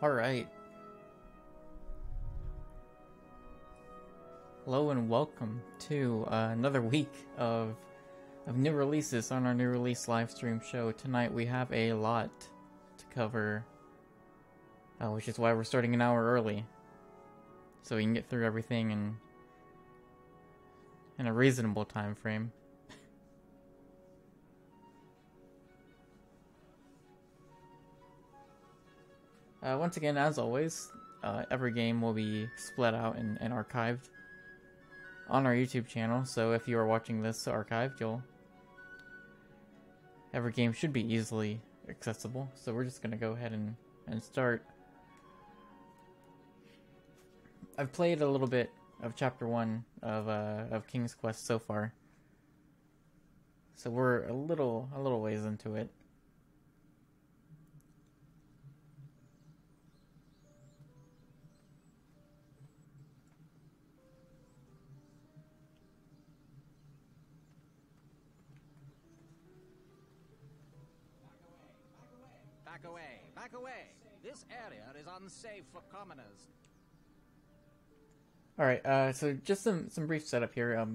Alright. Hello and welcome to another week of new releases on our new release live stream show. Tonight we have a lot to cover, which is why we're starting an hour early. So we can get through everything in a reasonable time frame. Once again, as always, every game will be split out and archived on our YouTube channel. So if you are watching this archived, every game should be easily accessible. So we're just gonna go ahead and start. I've played a little bit of Chapter 1 of King's Quest so far, so we're a little ways into it. Back away! This area is unsafe for commoners. Alright, so just some brief setup here.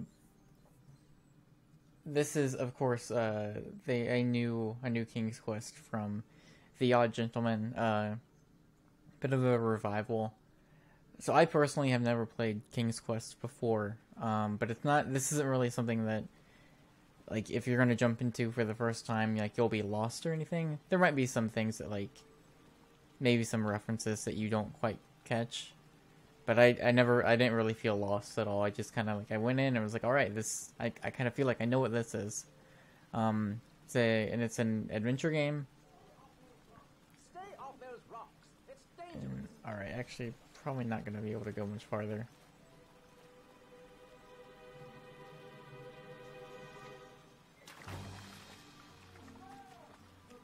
This is, of course, a new King's Quest from The Odd Gentleman. Bit of a revival. So I personally have never played King's Quest before, but this isn't really something that, like, if you're gonna jump into for the first time, like, you'll be lost or anything. There might be some things that, like, maybe some references that you don't quite catch. But I didn't really feel lost at all. I just kind of, like, I went in and was like, alright, I kind of feel like I know what this is. It's an adventure game. Stay off those rocks. It's dangerous. Alright, actually, probably not going to be able to go much farther.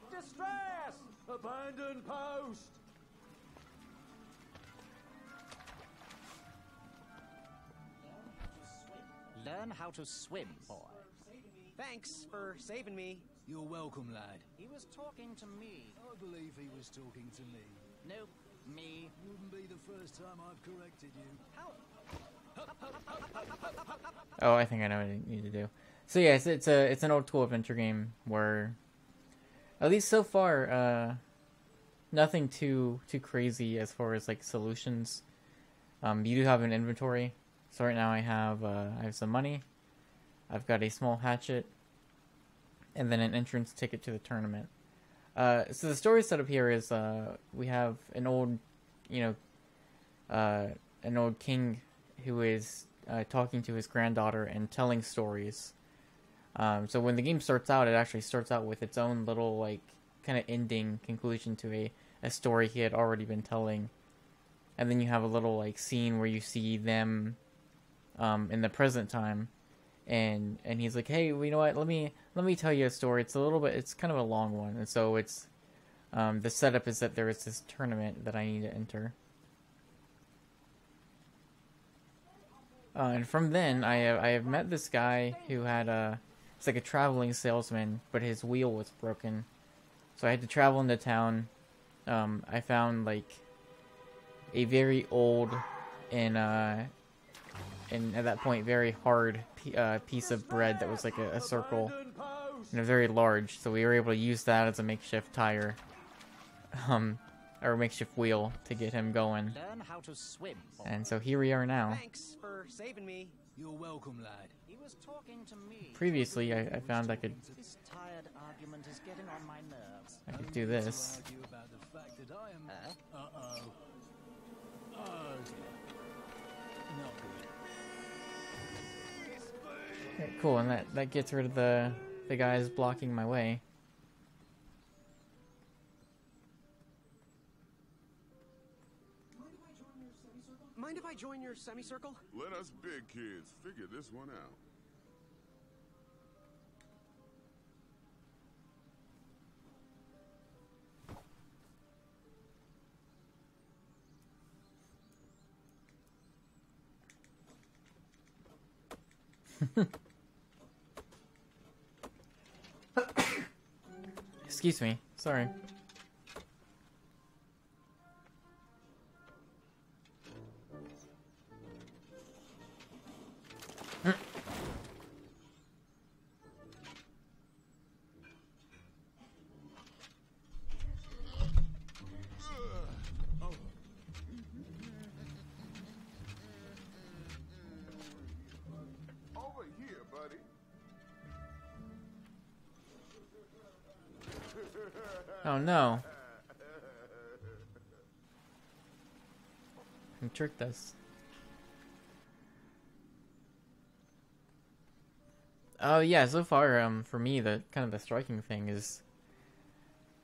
Distress! Abandoned post! Learn how to swim, boy. Thanks for saving me. You're welcome, lad. He was talking to me. I believe he was talking to me. Nope, me. Wouldn't be the first time I've corrected you. How? Oh, I think I know what I need to do. So yeah, it's an old school adventure game where, at least so far, nothing too crazy as far as, like, solutions. You do have an inventory. So right now I have some money, I've got a small hatchet, and then an entrance ticket to the tournament. So the story setup here is we have an old king who is talking to his granddaughter and telling stories. So when the game starts out, it actually starts out with its own little, like, kind of ending conclusion to a story he had already been telling, and then you have a little, like, scene where you see them in the present time, and he's like, hey, well, you know what, let me tell you a story. It's kind of a long one, and so it's the setup is that there is this tournament that I need to enter, and from then I have met this guy who had it's like a traveling salesman, but his wheel was broken, so I had to travel into town. I found, like, a very old and at that point very hard piece of bread that was like a circle and a very large, so we were able to use that as a makeshift tire, or makeshift wheel to get him going. Learn how to swim, boy. And so here we are now. Thanks for saving me. You're welcome, lad. He was talking to me. Previously I found I could This tired argument is getting on my nerves. do this. Argue about the fact that I am... Huh? Uh-oh. Oh, dear. Not good. Okay, cool, and that gets rid of the guys blocking my way. Mind if I join your semicircle? Let us big kids figure this one out. Excuse me, sorry. Oh no. He tricked us. Oh yeah, so far, for me, the kind of the striking thing is,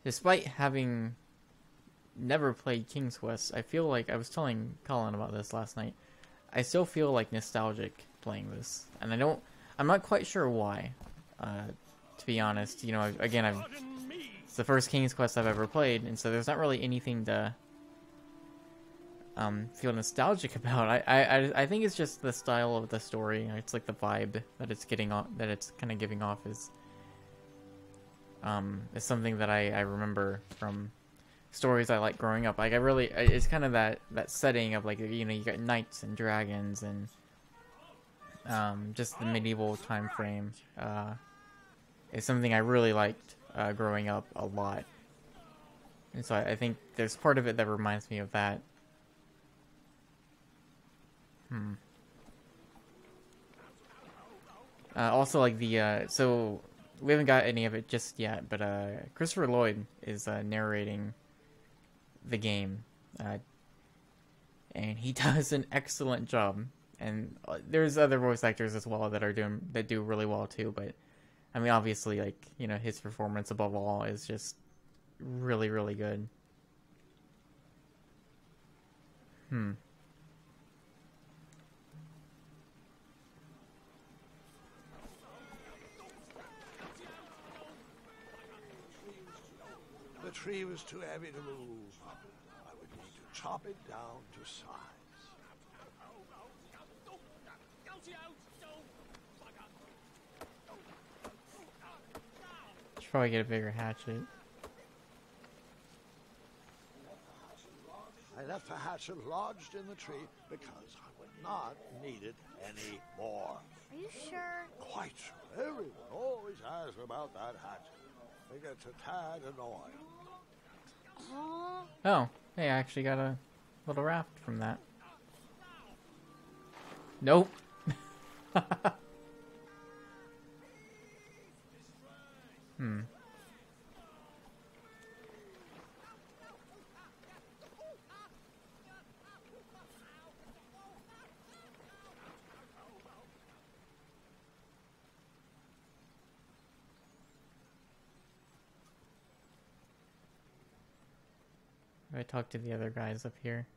despite having never played King's Quest, I feel like, I was telling Colin about this last night, I still feel like nostalgic playing this, and I'm not quite sure why, to be honest. You know, again, it's the first King's Quest I've ever played, and so there's not really anything to feel nostalgic about. I think it's just the style of the story. It's like the vibe that it's getting off, that it's kind of giving off is something that I remember from stories I like growing up. Like it's kind of that setting of, like, you know, you got knights and dragons and just the medieval time frame. Is something I really liked growing up a lot, and so I think there's part of it that reminds me of that. Also, like so we haven't got any of it just yet, but Christopher Lloyd is narrating the game, and he does an excellent job. And there's other voice actors as well that do really well too. But I mean, obviously, like, you know, his performance above all is just really, really good. The tree was too heavy to move. I would need to chop it down to size. Should probably get a bigger hatchet. I left the hatchet lodged in the tree because I would not need it anymore. Are you sure? Quite sure. Everyone always asks about that hatchet. It gets a tad annoying. Oh, hey, I actually got a little raft from that. Nope. I talked to the other guys up here.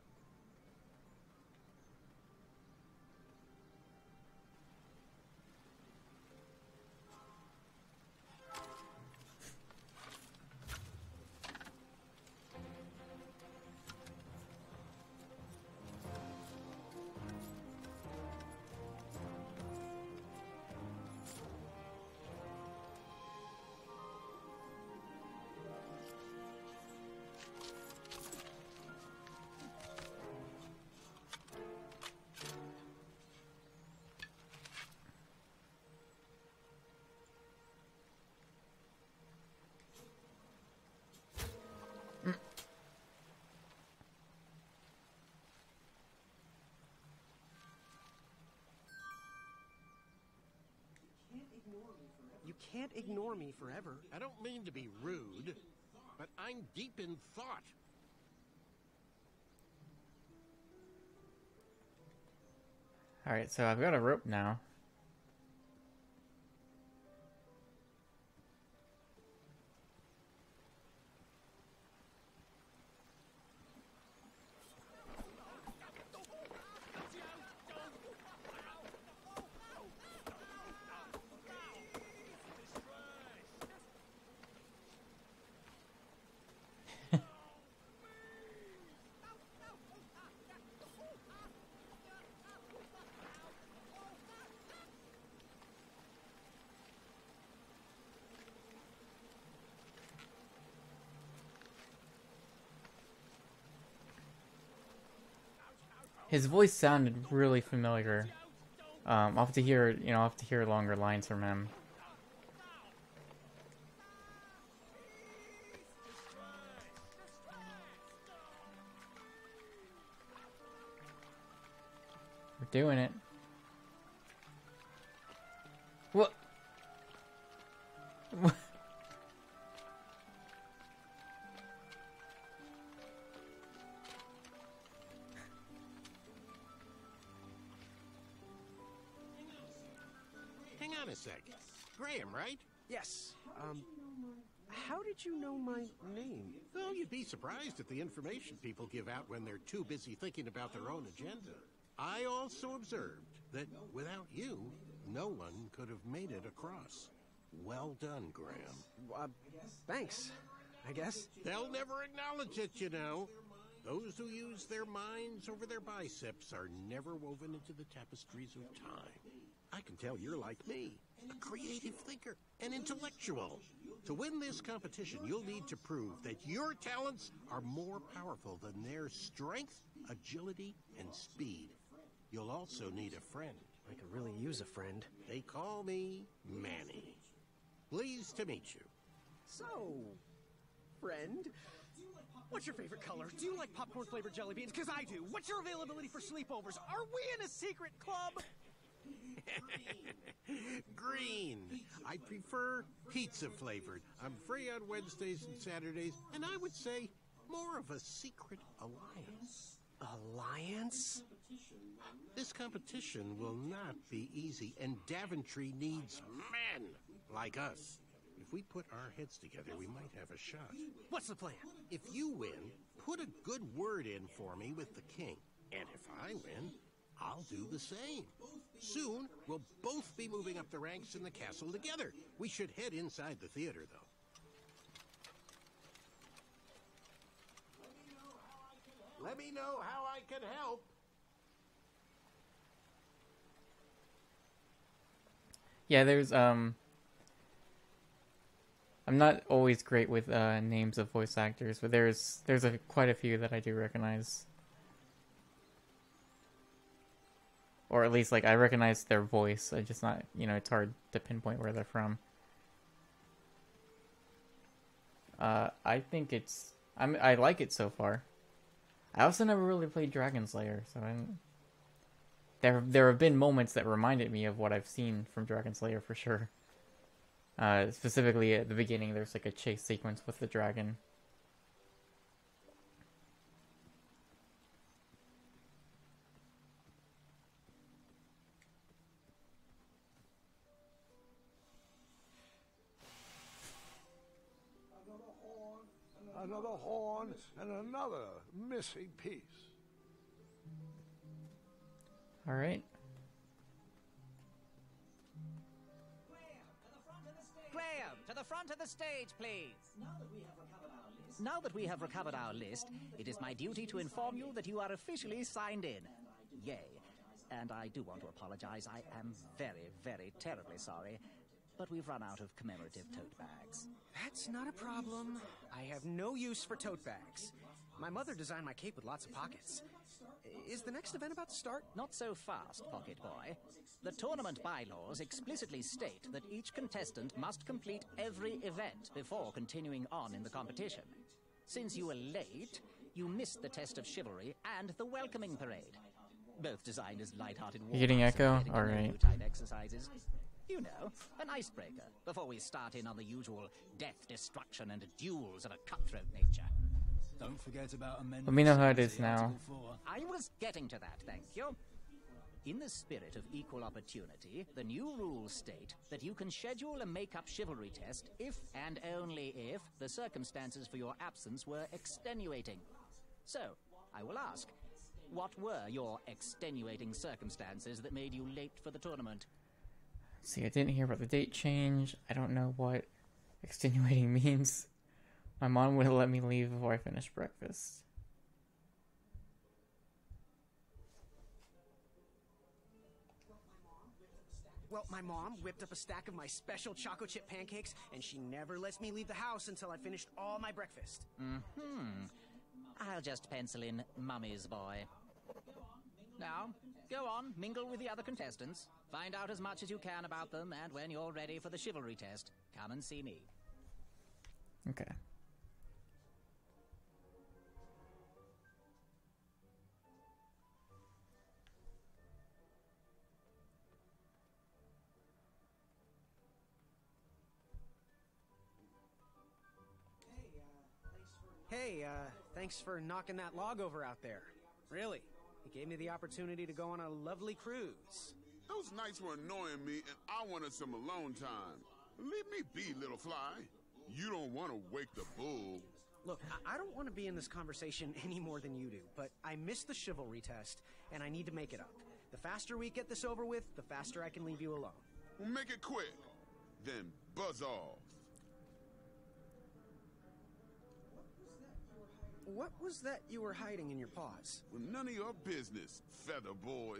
You can't ignore me forever. I don't mean to be rude, but I'm deep in thought. Alright, so I've got a rope now. His voice sounded really familiar. I'll have to hear, I'll have to hear longer lines from him. We're doing it. What? a sec. Graham, right? Yes. How did you know my name? Well, you'd be surprised at the information people give out when they're too busy thinking about their own agenda. I also observed that without you, no one could have made it across. Well done, Graham. Thanks, I guess. They'll never acknowledge it, you know. Those who use their minds over their biceps are never woven into the tapestries of time. I can tell you're like me, a creative thinker, an intellectual. To win this competition, you'll need to prove that your talents are more powerful than their strength, agility, and speed. You'll also need a friend. I could really use a friend. They call me Manny. Pleased to meet you. So, friend, what's your favorite color? Do you like popcorn-flavored jelly beans? Because I do. What's your availability for sleepovers? Are we in a secret club? Green. I prefer pizza-flavored. I'm free on Wednesdays and Saturdays, and I would say more of a secret alliance. Alliance? This competition will not be easy, and Daventry needs men like us. If we put our heads together, we might have a shot. What's the plan? If you win, put a good word in for me with the king. And if I win, I'll do the same. Soon, we'll both be moving up the ranks in the castle together. We should head inside the theater, though. Let me know how I can help. Yeah, there's I'm not always great with names of voice actors, but there's quite a few that I do recognize. Or at least, like, I recognize their voice. I just not, it's hard to pinpoint where they're from. I think I like it so far. I also never really played Dragon Slayer, so there have been moments that reminded me of what I've seen from Dragon Slayer for sure. Specifically at the beginning, there's like a chase sequence with the dragon. Another horn and another missing piece. All right. Graham, to the front of the stage, please. Now that we have recovered our list, it is my duty to inform you that you are officially signed in. Yay. And I do want to apologize. I am very, very terribly sorry. But we've run out of commemorative tote bags. That's not a problem. I have no use for tote bags. My mother designed my cape with lots of pockets. Is the next event about to start? Not so fast, Pocket Boy. The tournament bylaws explicitly state that each contestant must complete every event before continuing on in the competition. Since you were late, you missed the test of chivalry and the welcoming parade. Both designed as light-hearted You getting echo? All right. type exercises. You know, an icebreaker before we start in on the usual death, destruction, and duels of a cutthroat nature. Don't forget about amendments. Let me know how it is to now. Article 4. I was getting to that, thank you. In the spirit of equal opportunity, the new rules state that you can schedule a make-up chivalry test if and only if the circumstances for your absence were extenuating. So, I will ask, what were your extenuating circumstances that made you late for the tournament? See, I didn't hear about the date change. I don't know what extenuating means. My mom wouldn't let me leave before I finished breakfast. Well, my mom whipped up a stack of my special chocolate chip pancakes, and she never lets me leave the house until I finished all my breakfast. I'll just pencil in Mummy's boy. Now, go on, mingle with the other contestants. Find out as much as you can about them, and when you're ready for the chivalry test, come and see me. Okay. Hey, thanks for knocking that log over out there. Really, it gave me the opportunity to go on a lovely cruise. Those nights were annoying me, and I wanted some alone time. Leave me be, little fly. You don't want to wake the bull. Look, I don't want to be in this conversation any more than you do, but I missed the chivalry test, and I need to make it up. The faster we get this over with, the faster I can leave you alone. Well, make it quick. Then buzz off. What was that you were hiding in your paws? Well, none of your business, feather boy.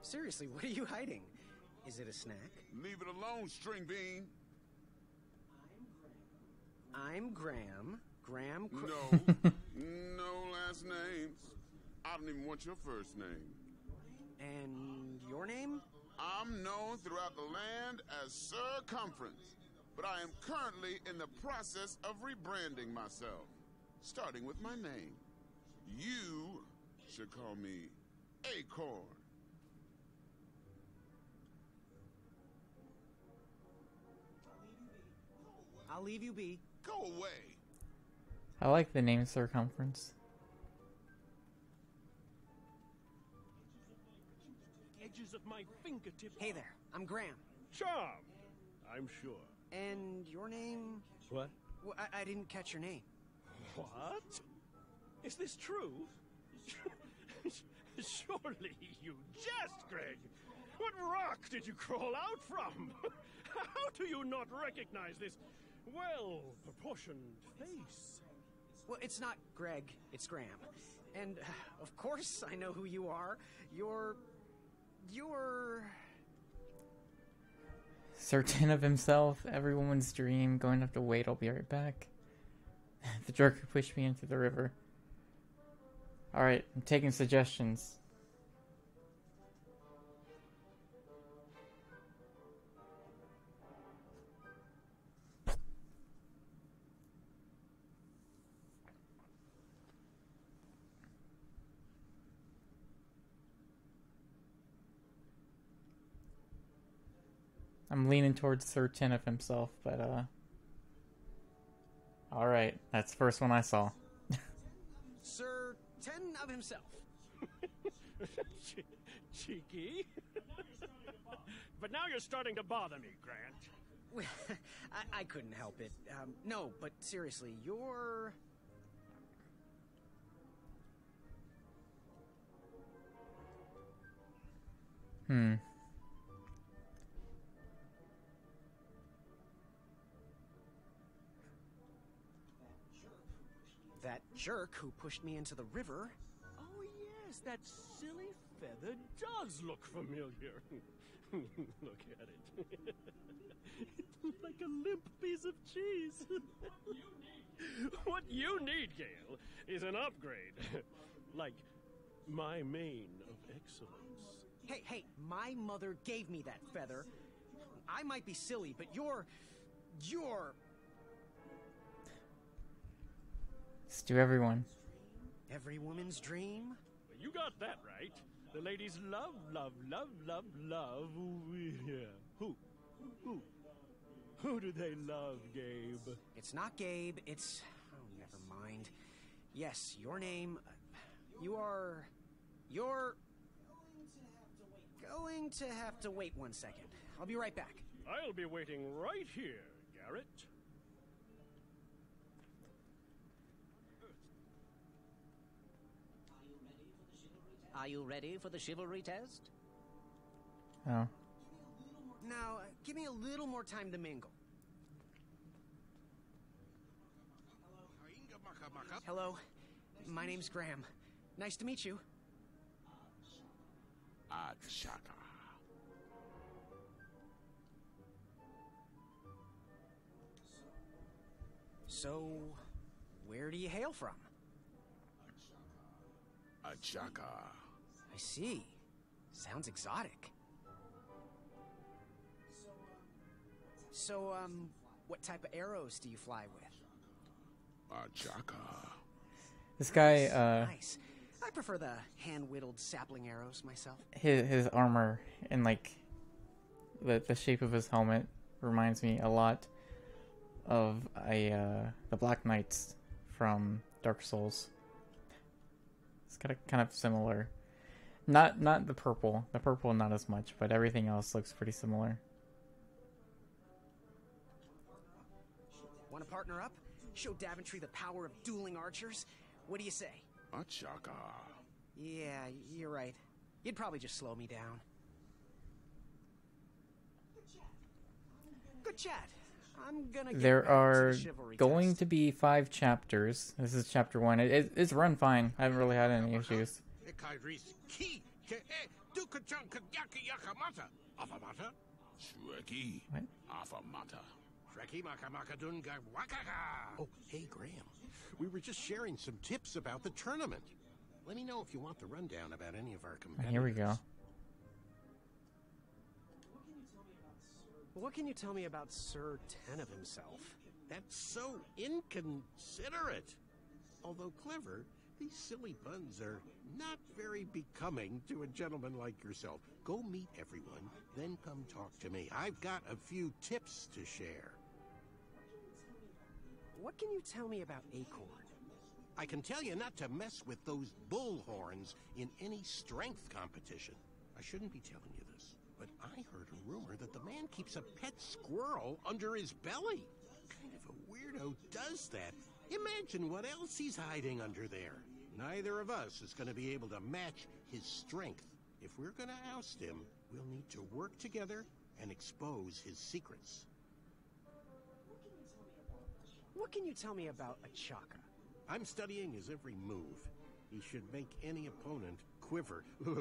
Seriously, what are you hiding? Is it a snack? Leave it alone, string bean. I'm Graham. No. No last names. I don't even want your first name. And your name? I'm known throughout the land as Circumference, but I am currently in the process of rebranding myself, starting with my name. You should call me Acorn. I'll leave you be. Go away. I like the name Circumference. Edges of my fingertips. Hey there, I'm Graham. Charm, I'm sure. And your name? What? Well, I didn't catch your name. What? Is this true? Surely you jest, Greg. What rock did you crawl out from? How do you not recognize this well-proportioned face? Well, it's not Greg, it's Graham. And, of course, I know who you are. You're... Certain of himself, every woman's dream, going to have to wait, I'll be right back. The jerk who pushed me into the river. Alright, I'm taking suggestions. I'm leaning towards certain of himself, but alright, that's the first one I saw. Sir Ten of himself. Cheeky. But now you're starting to bother me, Grant. I couldn't help it. No, but seriously, you're... That jerk who pushed me into the river. Oh, yes, that silly feather does look familiar. Look at it. It's like a limp piece of cheese. What you need, Gale, is an upgrade. Like my mane of excellence. Hey, my mother gave me that feather. I might be silly, but you're... It's to everyone. Every woman's dream? Well, you got that right. The ladies love. Yeah. Who do they love, Gabe? It's not Gabe, it's... Oh, never mind. Yes, your name... You're going to have to wait 1 second. I'll be right back. I'll be waiting right here, Garrett. Are you ready for the chivalry test? Oh. Now, give me a little more time to mingle. Hello, my name's Graham. Nice to meet you. Achaka. So, where do you hail from? Achaka. I see. Sounds exotic. So, what type of arrows do you fly with? Achaka. This guy, Nice. I prefer the hand-whittled sapling arrows myself. his armor and like the shape of his helmet reminds me a lot of the Black Knights from Dark Souls. It's got a kind of similar Not the purple. The purple not as much, but everything else looks pretty similar. Want to partner up? Show Daventry the power of dueling archers? What do you say? A chaka. Yeah, you're right. You'd probably just slow me down. Good chat. I'm gonna get There back to are the chivalry going test. to be 5 chapters. This is chapter 1. It's run fine. I haven't really had any issues. Shreki. What? Afamata. Oh, hey, Graham. We were just sharing some tips about the tournament. Let me know if you want the rundown about any of our competitors. Here we go. What can you tell me about Sir Ten of himself? That's so inconsiderate. Although clever, these silly puns are not very becoming to a gentleman like yourself. Go meet everyone, then come talk to me. I've got a few tips to share. What can you tell me about Acorn? I can tell you not to mess with those bullhorns in any strength competition. I shouldn't be telling you this, but I heard a rumor that the man keeps a pet squirrel under his belly. What kind of a weirdo does that? Imagine what else he's hiding under there. Neither of us is going to be able to match his strength. If we're going to oust him, we'll need to work together and expose his secrets. What can you tell me about Achaka? I'm studying his every move. He should make any opponent quiver. Ugh,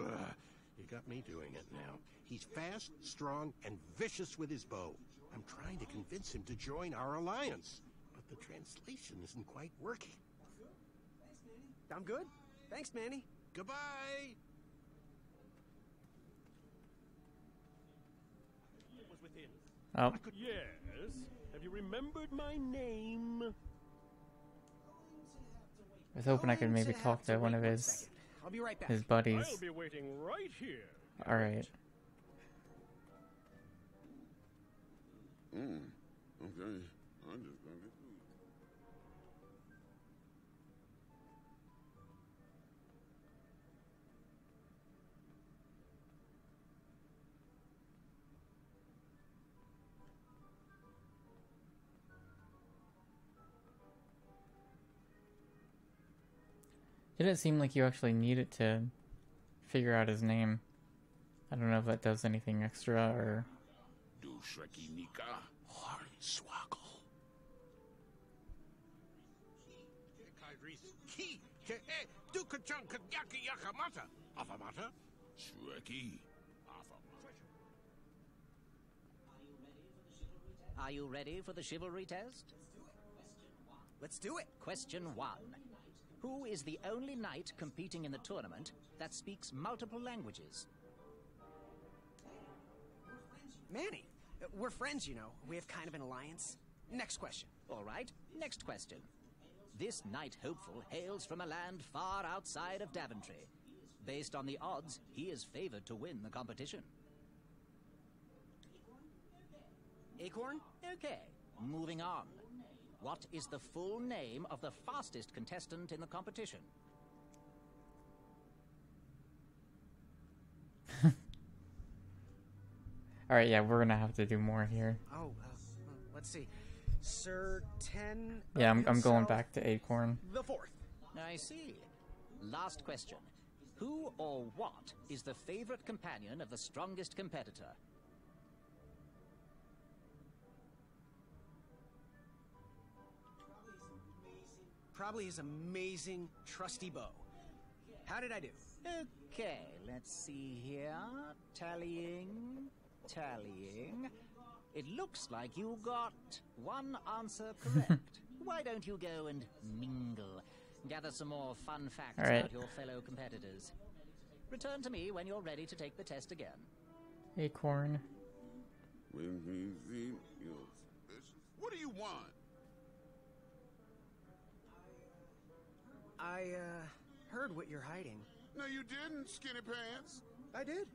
you got me doing it now. He's fast, strong, and vicious with his bow. I'm trying to convince him to join our alliance, but the translation isn't quite working. I'm good. Thanks, Manny. Goodbye! Oh, Yes. Have you remembered my name? I was hoping I could maybe talk to one of Wait his second. I'll be right back. buddies. I'll be waiting right here. All right. Okay. I'm just gonna get food. Didn't seem like you actually needed to figure out his name. I don't know if that does anything extra or... Do Shreki Nika. Hornswoggle. Shreki. Afamata. Are you ready for the chivalry test? Let's do it. Question 1. Who is the only knight competing in the tournament that speaks multiple languages? Manny. We're friends, you know. We have kind of an alliance. Next question. All right, next question. This knight hopeful hails from a land far outside of Daventry. Based on the odds, he is favored to win the competition. Acorn? Okay, moving on. What is the full name of the fastest contestant in the competition? All right, yeah, we're gonna have to do more here. Oh, let's see. Sir Ten. Yeah, of I'm going himself, back to Acorn. The fourth. I see. Last question. Who or what is the favorite companion of the strongest competitor? Probably his amazing, trusty bow. How did I do? Okay, let's see here. Tallying. It looks like you got one answer correct. Why don't you go and mingle? Gather some more fun facts All right. about your fellow competitors. Return to me when you're ready to take the test again. Acorn. When we see you suspicious. What do you want? I, heard what you're hiding. No, you didn't, skinny pants. I did.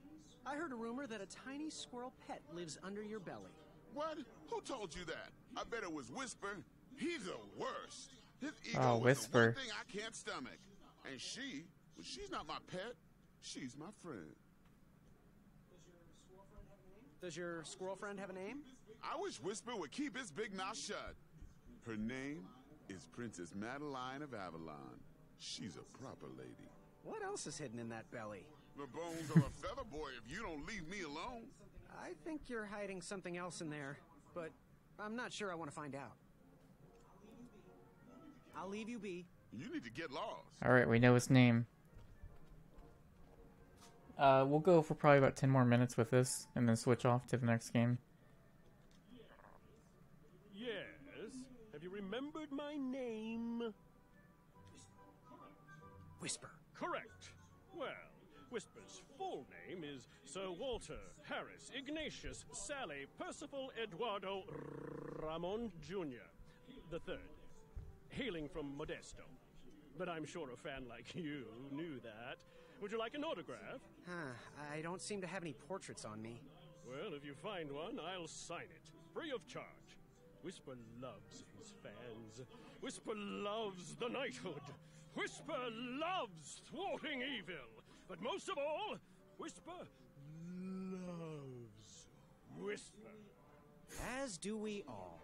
I heard a rumor that a tiny squirrel pet lives under your belly. What? Who told you that? I bet it was Whisper. He's the worst. His ego Oh, is the Whisper. one thing I can't stomach. And she's not my pet. She's my friend. Does your squirrel friend have a name? I wish Whisper would keep his big mouth shut. Her name is Princess Madeline of Avalon. She's a proper lady. What else is hidden in that belly? The bones of a feather boy if you don't leave me alone. I think you're hiding something else in there, but I'm not sure I want to find out. I'll leave you be. You need to get lost. Alright, we know his name. We'll go for probably about 10 more minutes with this, and then switch off to the next game. Yes. Have you remembered my name? Whisper. Correct. Well, Whisper's full name is Sir Walter Harris Ignatius Sally Percival Eduardo Ramon Jr. the Third, hailing from Modesto. But I'm sure a fan like you knew that. Would you like an autograph? I don't seem to have any portraits on me. Well, if you find one, I'll sign it, free of charge. Whisper loves his fans. Whisper loves the knighthood. Whisper loves thwarting evil. But most of all, Whisper loves Whisper. As do we all.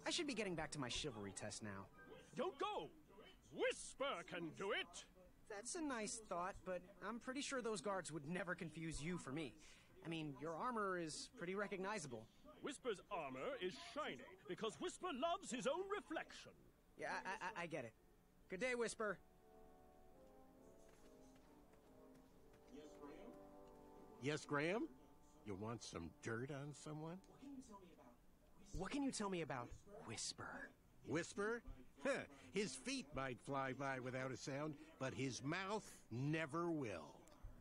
I should be getting back to my chivalry test now. Don't go! Whisper can do it! That's a nice thought, but I'm pretty sure those guards would never confuse you for me. I mean, your armor is pretty recognizable. Whisper's armor is shiny because Whisper loves his own reflection. Yeah, I get it. Good day, Whisper. Yes, Graham? You want some dirt on someone? What can you tell me about Whisper? Whisper? Huh, his feet might fly by without a sound, but his mouth never will.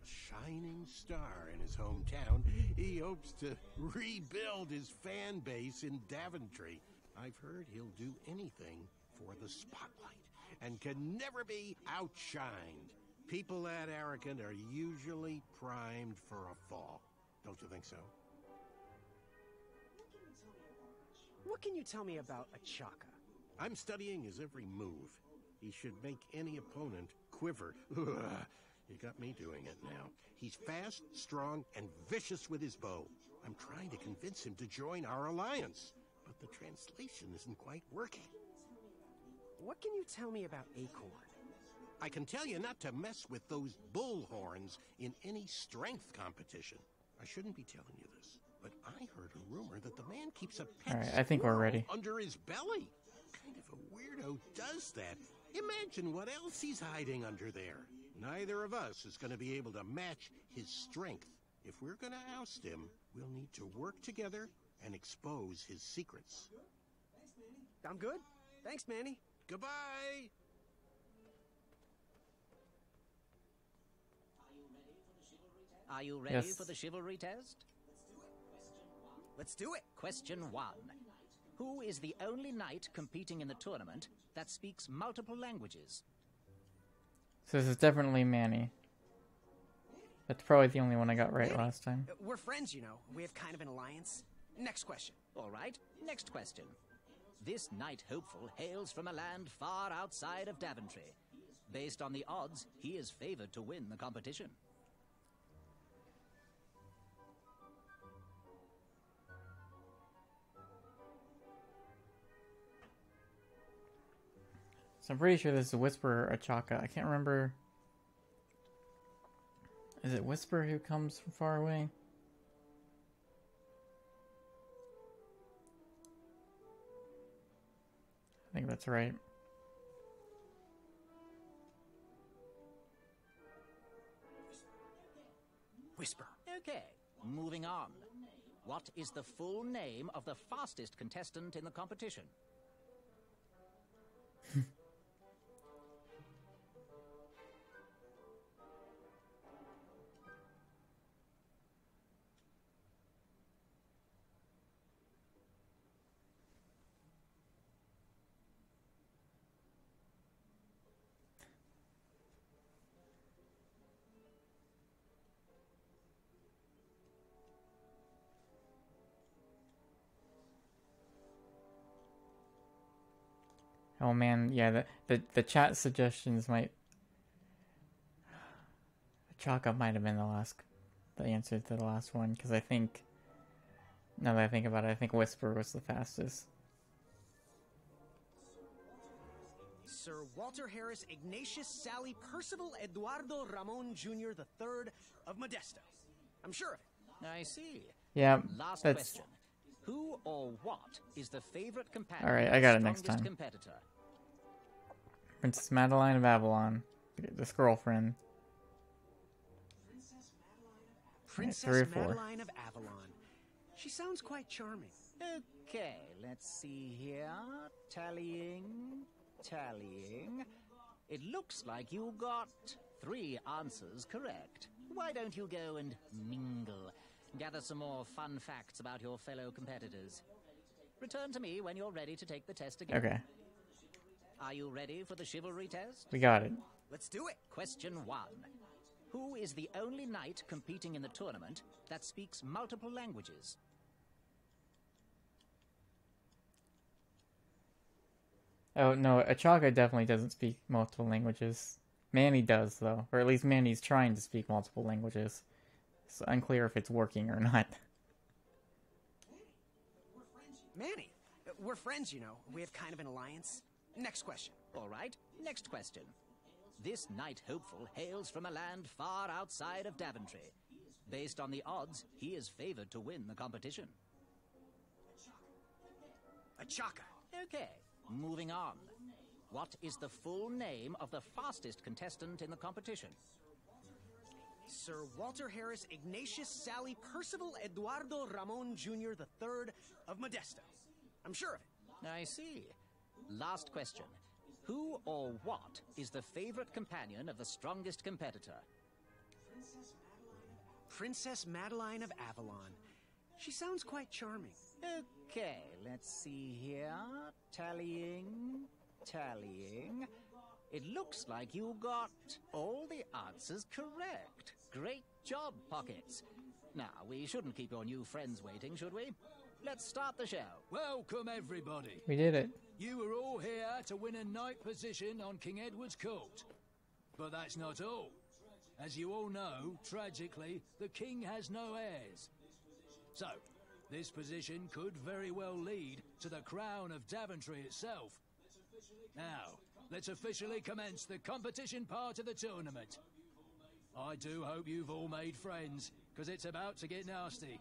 A shining star in his hometown, he hopes to rebuild his fan base in Daventry. I've heard he'll do anything for the spotlight and can never be outshined. People that arrogant are usually primed for a fall. Don't you think so? What can you tell me about Achaka? I'm studying his every move. He should make any opponent quiver. You got me doing it now. He's fast, strong, and vicious with his bow. I'm trying to convince him to join our alliance, but the translation isn't quite working. What can you tell me about Acorn? I can tell you not to mess with those bullhorns in any strength competition. I shouldn't be telling you this, but I heard a rumor that the man keeps a pet Alright, I think we're ready. under his belly. What kind of a weirdo does that? Imagine what else he's hiding under there. Neither of us is going to be able to match his strength. If we're going to oust him, we'll need to work together and expose his secrets. I'm good. Thanks, Manny. Goodbye! Are you ready Yes. for the chivalry test? Let's do it. Question 1. Who is the only knight competing in the tournament that speaks multiple languages? So this is definitely Manny. That's probably the only one I got right last time. We're friends, you know. We have kind of an alliance. Next question. All right, next question. This knight hopeful hails from a land far outside of Daventry. Based on the odds, he is favored to win the competition. So I'm pretty sure this is Whisper or Achaka. I can't remember. Is it Whisper who comes from far away? I think that's right. Whisper. Okay, moving on. What is the full name of the fastest contestant in the competition? Oh man, yeah, the chat suggestions might Chaka might have been the answer to the last one, because I think, now that I think about it, I think Whisper was the fastest. Sir Walter Harris Ignatius Sally Percival Eduardo Ramon Jr. III of Modesto. I'm sure of it. I see. Yeah, Last that's... question. Who or what is the favorite companion Alright, of I got the it next strongest time. competitor? Princess Madeline of Avalon. This girlfriend. Princess 3 or 4. Madeline of Avalon. She sounds quite charming. Okay, let's see here. Tallying. It looks like you got 3 answers correct. Why don't you go and mingle? Gather some more fun facts about your fellow competitors. Return to me when you're ready to take the test again. Okay, Are you ready for the chivalry test? we got it. Let's do it. Question 1. Who is the only knight competing in the tournament that speaks multiple languages? Oh, no, Achaka definitely doesn't speak multiple languages. Manny does, though. Or at least Manny's trying to speak multiple languages. It's unclear if it's working or not. Manny, we're friends, you know. We have kind of an alliance. Next question. All right, next question. This knight hopeful hails from a land far outside of Daventry. Based on the odds, he is favored to win the competition. Achaka. Okay, moving on. What is the full name of the fastest contestant in the competition? Sir Walter Harris Ignatius Sally Percival Eduardo Ramon Jr. III of Modesto. I'm sure of it. I see. Last question. Who or what is the favorite companion of the strongest competitor? Princess Madeline of Avalon. She sounds quite charming. Okay, let's see here. Tallying. It looks like you got all the answers correct. Great job, Pockets. Now, we shouldn't keep your new friends waiting, should we? Let's start the show. Welcome, everybody. We did it. You were all here to win a knight position on King Edward's court. But that's not all. As you all know, tragically, the king has no heirs. So, this position could very well lead to the crown of Daventry itself. Now, let's officially commence the competition part of the tournament. I do hope you've all made friends, because it's about to get nasty.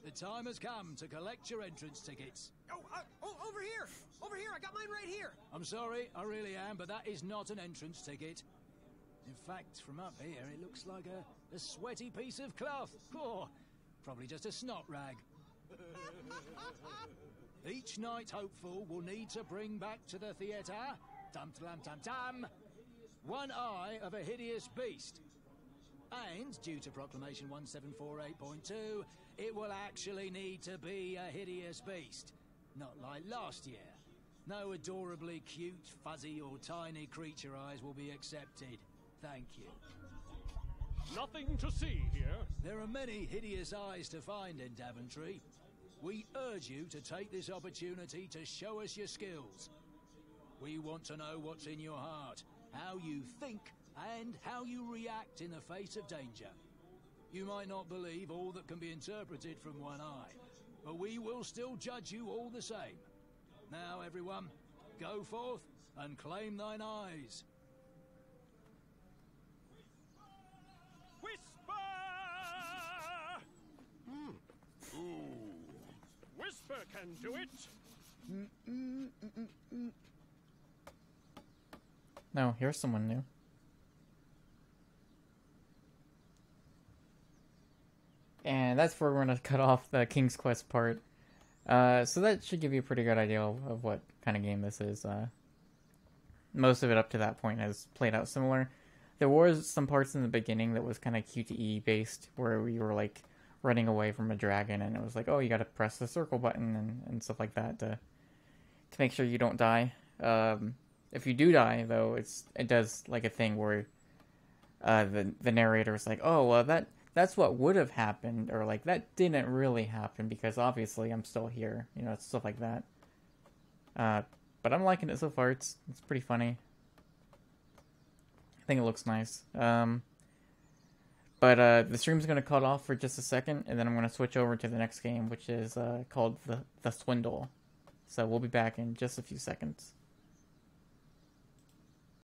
The time has come to collect your entrance tickets. Oh, over here! Over here, I got mine right here! I'm sorry, I really am, but that is not an entrance ticket. In fact, from up here, it looks like a sweaty piece of cloth. Oh, probably just a snot rag. Each knight hopeful will need to bring back to the theatre, dum-dum-dum-dum, one eye of a hideous beast. And, due to Proclamation 1748.2, it will actually need to be a hideous beast. Not like last year. No adorably cute, fuzzy or tiny creature eyes will be accepted. Thank you. Nothing to see here. There are many hideous eyes to find in Daventry. We urge you to take this opportunity to show us your skills. We want to know what's in your heart, how you think, and how you react in the face of danger. You might not believe all that can be interpreted from one eye, but we will still judge you all the same. Now, everyone, go forth and claim thine eyes. Whisper! Whisper can do it. No, here's someone new. And that's where we're going to cut off the King's Quest part. So that should give you a pretty good idea of what kind of game this is. Most of it up to that point has played out similar. There was some parts in the beginning that was kind of QTE based, where we were like running away from a dragon, and it was like, oh, you got to press the circle button and stuff like that to make sure you don't die. If you do die, though, it does like a thing where the narrator is like, oh, well, that's what would have happened, or like that didn't really happen because obviously I'm still here, you know, stuff like that. But I'm liking it so far. It's pretty funny. I think it looks nice. But the stream's going to cut off for just a second, and then I'm going to switch over to the next game, which is called the Swindle. So we'll be back in just a few seconds.